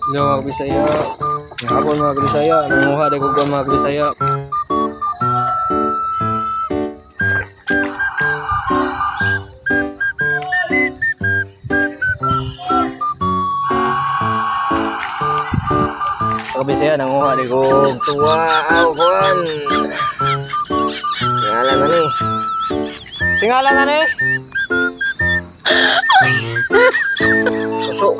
Hello mga kabisaya. Hapon mga kabisaya. Nanguha de kukuan mga kabisaya. Mga kabisaya nanguha de kog tuwa kuan. Singalan na ni. Singalan na ni. Suso.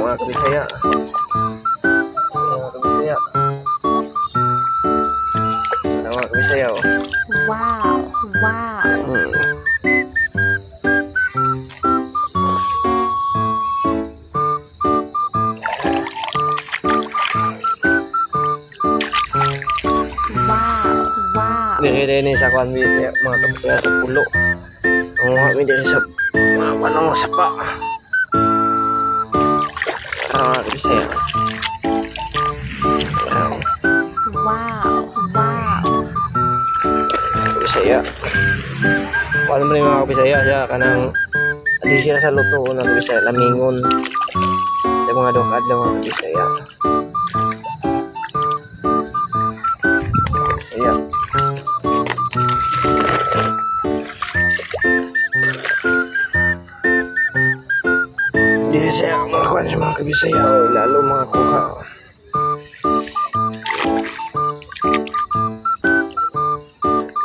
Mga kabisaya. Mga kabisaya. Mga kabisaya oh. Wow, wow. Wow, wow. Diri ni sa kwan mga kabisaya sa pulo. Ang mga mi diri sa mga panong sapa. Mga kabisaya. Wow, wow. Kabisaya. Paano mo mga kabisaya siya kanang di siya sa luto na kabisaya lamingon sa mga dokad lang mga kabisaya. Kabisaya. Di siya mga kwan sa mga kabisaya lalo mga kuha.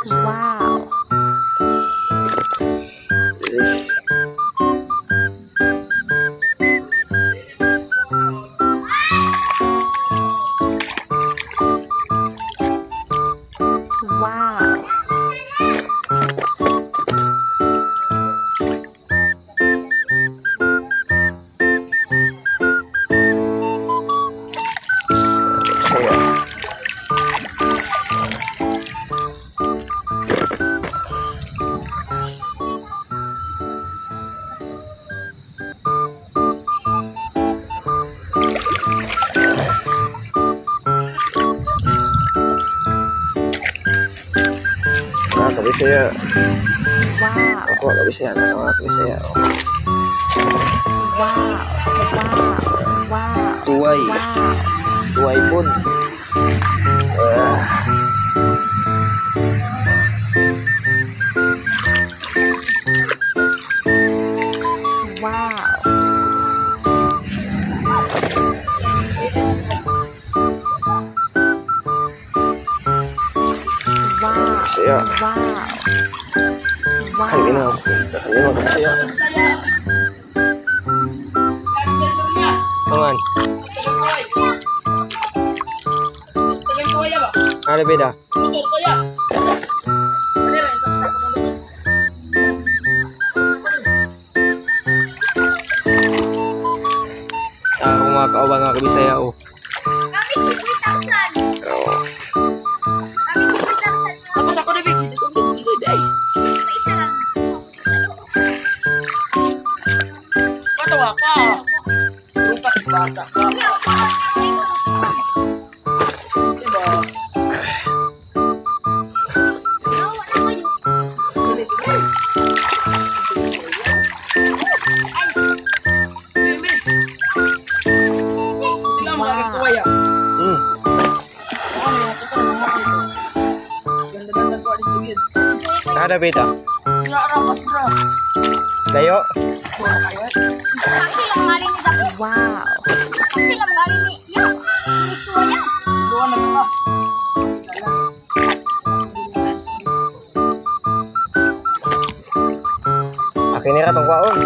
Wow. Wow. Kabisaya. Mga kabisaya. Wow. Ako kabisaya na mga kabisaya. Wow. Wow. Wow. Tuway. Wow. Tuway pod. Wow. Wow. Kabisaya. Wow. Kanina Wow. ako. Kanina kabisaya. Aman. Ada beda. Ako mga kauban mga kabisaya oh. Oh. Hmm. Ada beda. Dayo. Wow. Akin ni ratong kwaon.